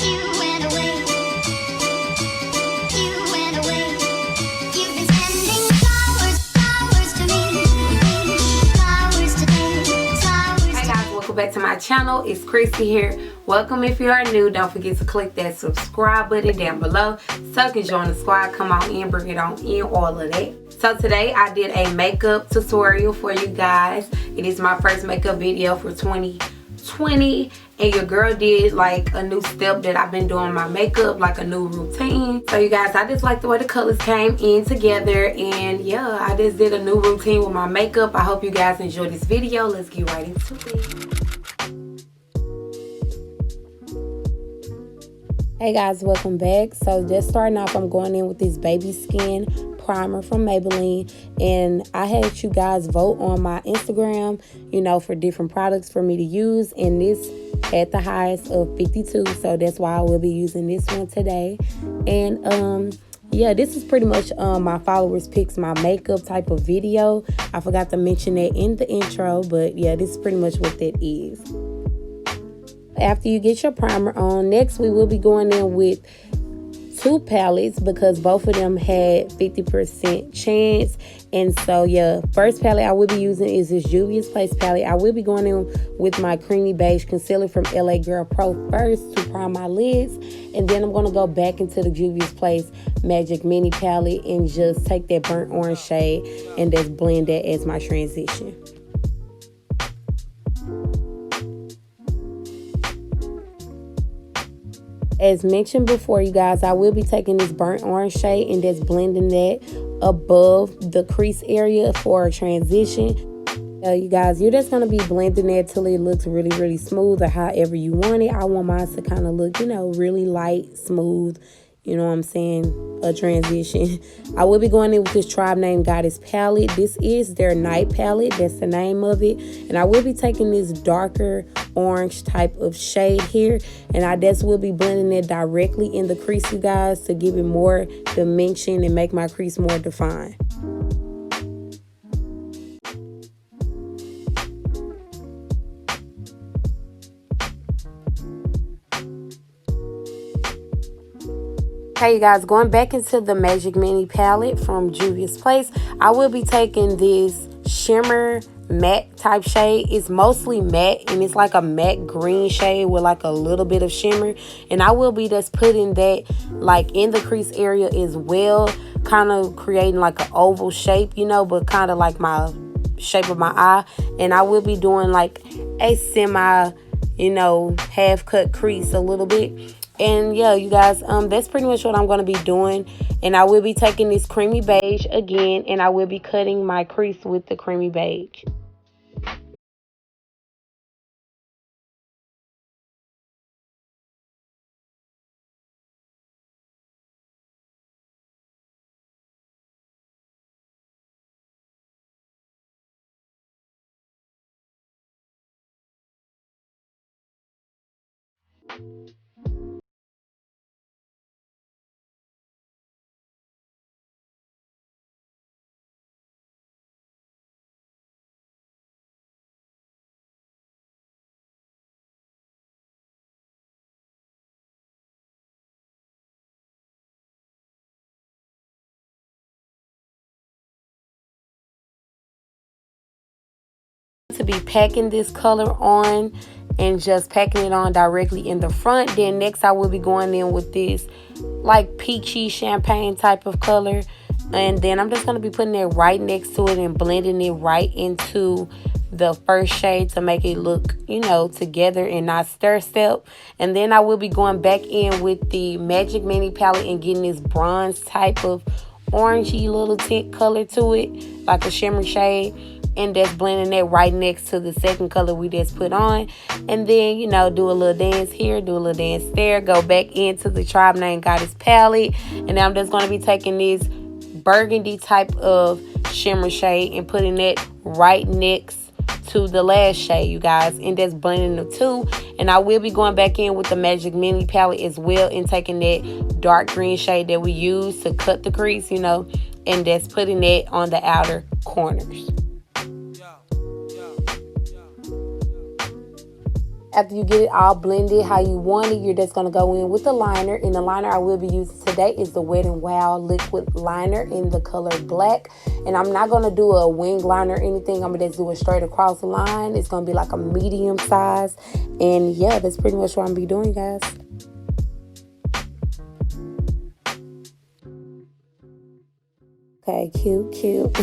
You went away. You went away. You've been sending flowers to me. Flowers today. Flowers. Hey guys, welcome back to my channel. It's Chrissy here. Welcome if you are new. Don't forget to click that subscribe button down below so you can join the squad. Come on in, bring it on in, all of that. So today I did a makeup tutorial for you guys. It is my first makeup video for 2020, and your girl did like a new step that I've been doing my makeup, like a new routine. So you guys, I just like the way the colors came in together, and yeah, I just did a new routine with my makeup. I hope you guys enjoy this video. Let's get right into it. Hey guys, welcome back. So just starting off, I'm going in with this baby skin primer from Maybelline, and I had you guys vote on my Instagram, you know, for different products for me to use, and this had the highest of 52, so that's why I will be using this one today. And yeah, this is pretty much my followers picks my makeup type of video. I forgot to mention that in the intro, but yeah, this is pretty much what that is. After you get your primer on, next we will be going in with two palettes because both of them had 50% chance. And so yeah, first palette I will be using is this Juvia's Place palette. I will be going in with my creamy beige concealer from LA Girl Pro first to prime my lids, and then I'm going to go back into the Juvia's Place Magic Mini palette and just take that burnt orange shade and just blend that as my transition. As mentioned before, you guys, I will be taking this burnt orange shade and just blending that above the crease area for a transition. You guys, you're just going to be blending that till it looks really, really smooth or however you want it. I want mine to kind of look, you know, really light, smooth. You know what I'm saying? A transition. I will be going in with this Tribe Named Goddess palette. This is their night palette. That's the name of it. And I will be taking this darker orange type of shade here. And I just will be blending it directly in the crease, you guys, to give it more dimension and make my crease more defined. Okay, you guys, going back into the Magic Mini palette from Juvia's Place, I will be taking this shimmer matte type shade. It's mostly matte, and it's like a matte green shade with like a little bit of shimmer. And I will be just putting that like in the crease area as well, kind of creating like an oval shape, you know, but kind of like my shape of my eye. And I will be doing like a semi, you know, half cut crease a little bit. And yeah, you guys, that's pretty much what I'm going to be doing. And I will be taking this creamy beige again, and I will be cutting my crease with the creamy beige. To be packing this color on and just packing it on directly in the front. Then next I will be going in with this like peachy champagne type of color, and then I'm just going to be putting it right next to it and blending it right into the first shade to make it look, you know, together and not stir step. And then I will be going back in with the Magic Mini palette and getting this bronze type of orangey little tint color to it, like a shimmer shade, and just blending that right next to the second color we just put on. And then, you know, do a little dance here, do a little dance there, go back into the Tribe Named Goddess palette, and now I'm just going to be taking this burgundy type of shimmer shade and putting it right next to the last shade, you guys, and just blending the two. And I will be going back in with the Magic Mini palette as well and taking that dark green shade that we use to cut the crease, you know, and just putting it on the outer corners. After you get it all blended how you want it, you're just going to go in with the liner. And the liner I will be using today is the Wet n Wild liquid liner in the color black. And I'm not going to do a wing liner or anything. I'm going to just do it straight across the line. It's going to be like a medium size. And yeah, that's pretty much what I'm going to be doing, guys. Okay, cute.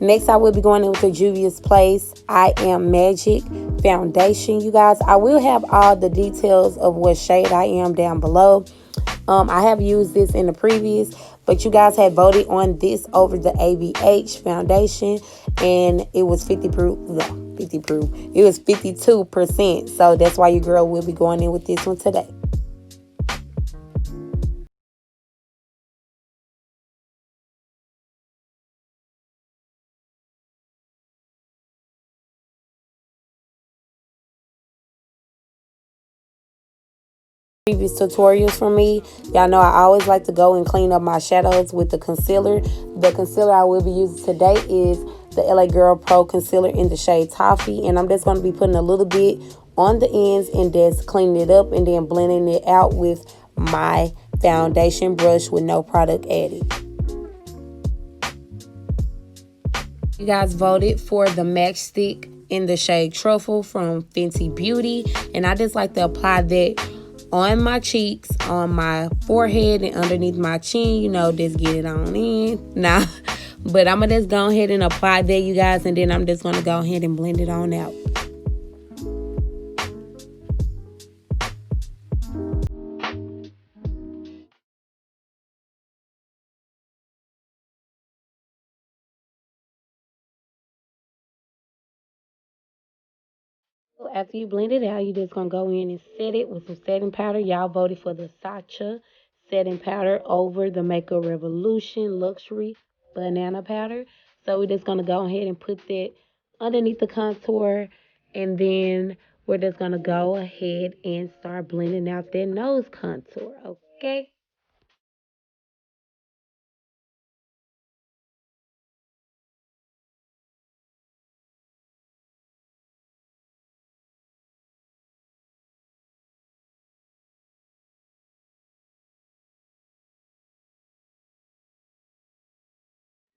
Next, I will be going in with the Juvia's Place I Am Magic foundation, you guys. I will have all the details of what shade I am down below. I have used this in the previous, but you guys had voted on this over the ABH foundation, and it was 50 proof. No, 50 proof. It was 52%. So that's why your girl will be going in with this one today. Previous tutorials from me, y'all know I always like to go and clean up my shadows with the concealer. The concealer I will be using today is the LA Girl Pro concealer in the shade Toffee, and I'm just going to be putting a little bit on the ends and just cleaning it up and then blending it out with my foundation brush with no product added. You guys voted for the Match Stick in the shade Truffle from Fenty Beauty, and I just like to apply that on my cheeks, on my forehead, and underneath my chin. You know, just get it on in. Nah, but I'm going to just go ahead and apply that, you guys, and then I'm just going to go ahead and blend it on out. So after you blend it out, you just going to go in and set it with some setting powder. Y'all voted for the Sacha setting powder over the Makeup Revolution Luxury Banana Powder. So we're just going to go ahead and put that underneath the contour, and then we're just going to go ahead and start blending out that nose contour, okay?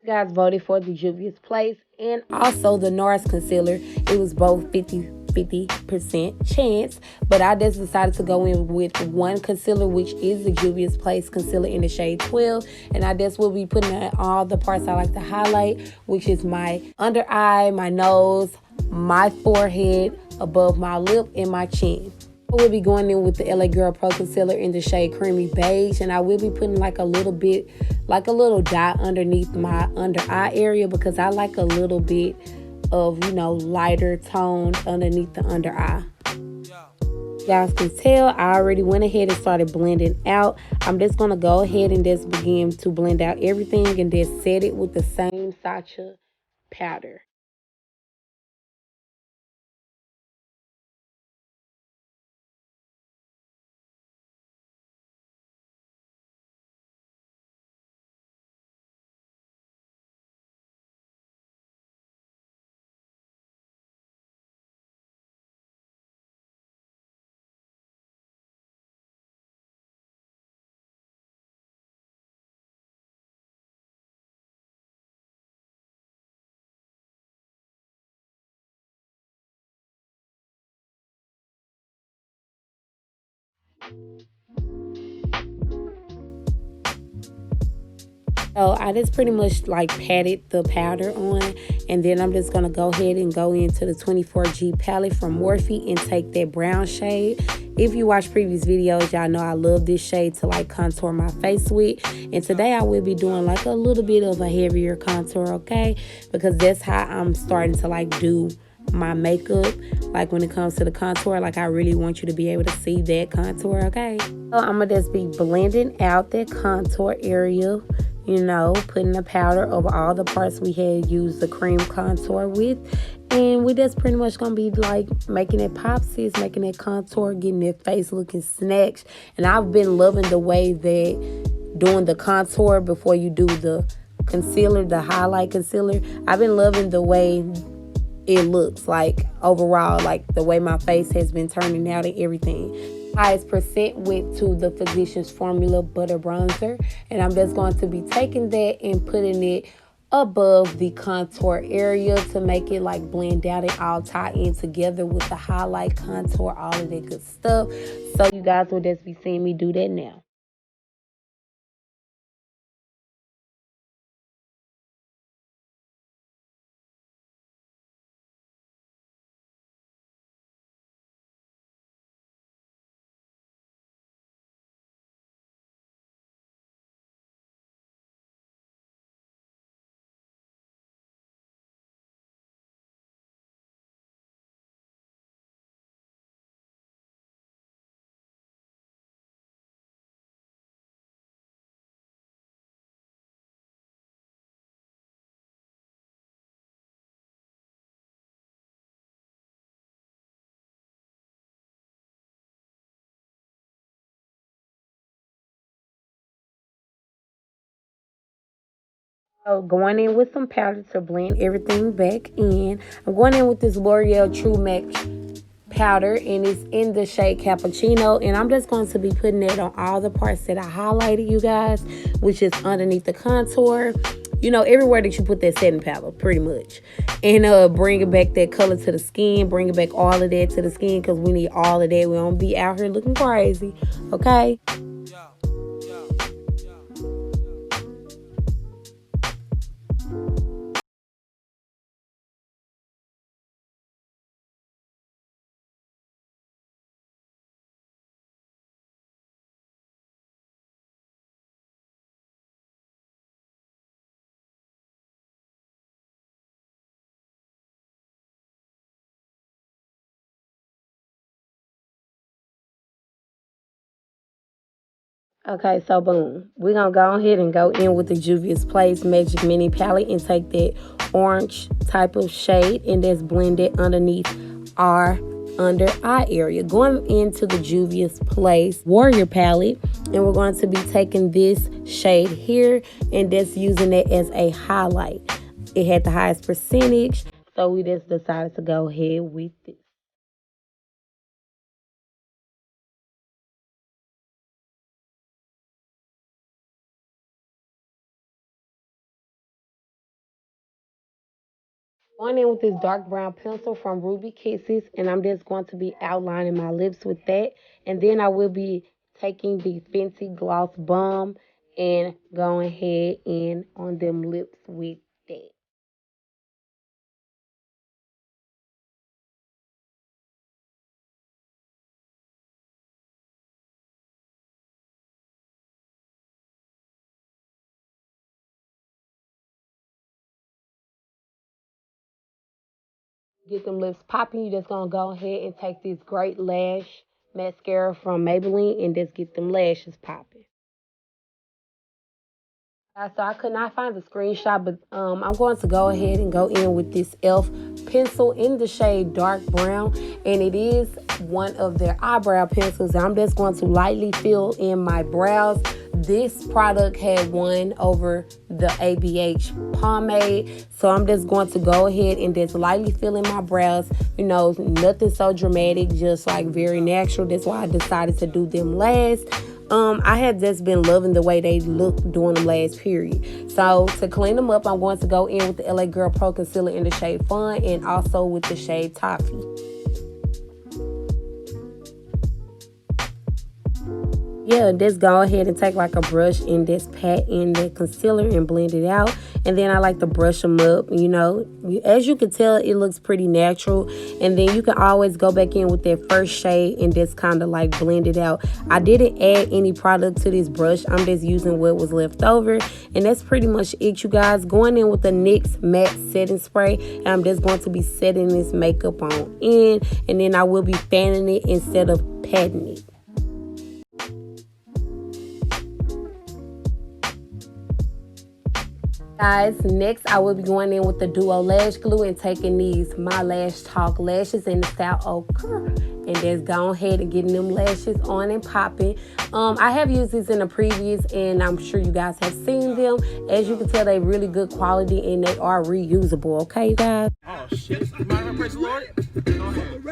You guys voted for the Juvia's Place and also the NARS concealer. It was both 50% chance, but I just decided to go in with one concealer, which is the Juvia's Place concealer in the shade 12, and I just will be putting in all the parts I like to highlight, which is my under eye, my nose, my forehead, above my lip, and my chin. I will be going in with the LA Girl Pro Concealer in the shade Creamy Beige, and I will be putting like a little bit, like a little dot underneath my under eye area, because I like a little bit of, you know, lighter tone underneath the under eye. You guys can tell I already went ahead and started blending out. I'm just going to go ahead and just begin to blend out everything and just set it with the same Sacha powder. So I just pretty much like patted the powder on, and then I'm just going to go ahead and go into the 24G palette from Morphe and take that brown shade. If you watch previous videos, y'all know I love this shade to like contour my face with, and today I will be doing like a little bit of a heavier contour, okay, because that's how I'm starting to like do my makeup. Like when it comes to the contour, like I really want you to be able to see that contour, okay? So I'm gonna just be blending out that contour area, you know, putting the powder over all the parts we had used the cream contour with, and we just pretty much gonna be like making it pop, sis, making that contour, getting that face looking snatched. And I've been loving the way that doing the contour before you do the concealer, the highlight concealer, I've been loving the way it looks like overall, like the way my face has been turning out and everything. Highest percent went to the Physicians Formula Butter Bronzer, and I'm just going to be taking that and putting it above the contour area to make it like blend out and all tie in together with the highlight, contour, all of that good stuff. So you guys will just be seeing me do that now. So going in with some powder to blend everything back in. I'm going in with this L'Oreal True Match powder, and it's in the shade Cappuccino, and I'm just going to be putting it on all the parts that I highlighted, you guys, which is underneath the contour, everywhere that you put that setting powder, pretty much. And bringing back that color to the skin, bringing back all of that to the skin, because we need all of that. We don't be out here looking crazy, okay? Okay, so boom. We're going to go ahead and go in with the Juvia's Place Magic Mini Palette and take that orange type of shade and just blend it underneath our under eye area. Going into the Juvia's Place Warrior Palette, and we're going to be taking this shade here and just using it as a highlight. It had the highest percentage, so we just decided to go ahead with it. Going in with this dark brown pencil from Ruby Kisses, and I'm just going to be outlining my lips with that. And then I will be taking the Fenty Gloss Bomb and going ahead in on them lips with that. Get them lips popping. You just going to go ahead and take this Great Lash Mascara from Maybelline and just get them lashes popping. So I could not find the screenshot, but I'm going to go ahead and go in with this e.l.f. pencil in the shade dark brown, and it is one of their eyebrow pencils. I'm just going to lightly fill in my brows. This product had won over the ABH pomade, so I'm just going to go ahead and just lightly fill in my brows. Nothing so dramatic, just like very natural. That's why I decided to do them last. I had just been loving the way they look during the last period. So to clean them up, I'm going to go in with the LA Girl Pro Concealer in the shade Fun and also with the shade Toffee. Yeah, just go ahead and take like a brush and just pat in the concealer and blend it out. And then I like to brush them up, As you can tell, it looks pretty natural. And then you can always go back in with that first shade and just kind of like blend it out. I didn't add any product to this brush. I'm just using what was left over. And that's pretty much it, you guys. Going in with the NYX Matte Setting Spray. And I'm just going to be setting this makeup on in. And then I will be fanning it instead of patting it. Guys, next I will be going in with the Duo Lash Glue and taking these My Lash Talk lashes in the style Ochre. And just go ahead and getting them lashes on and popping. I have used these in the previous, and I'm sure you guys have seen them. As you can tell, they're really good quality and they are reusable. Okay, you guys? Oh, shit. You mind if I praise the Lord? Go ahead.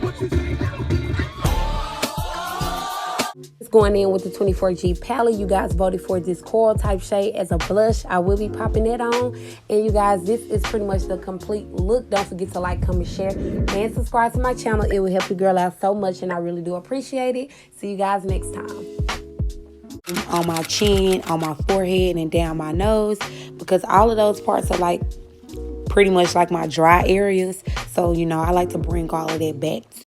What you say? Going in with the 24G palette. You guys voted for this coral type shade as a blush. I will be popping that on. And you guys, this is pretty much the complete look. Don't forget to like, comment, share, and subscribe to my channel. It will help your girl out so much, and I really do appreciate it. See you guys next time. On my chin, on my forehead, and down my nose, because all of those parts are like pretty much like my dry areas. So, you know, I like to bring all of that back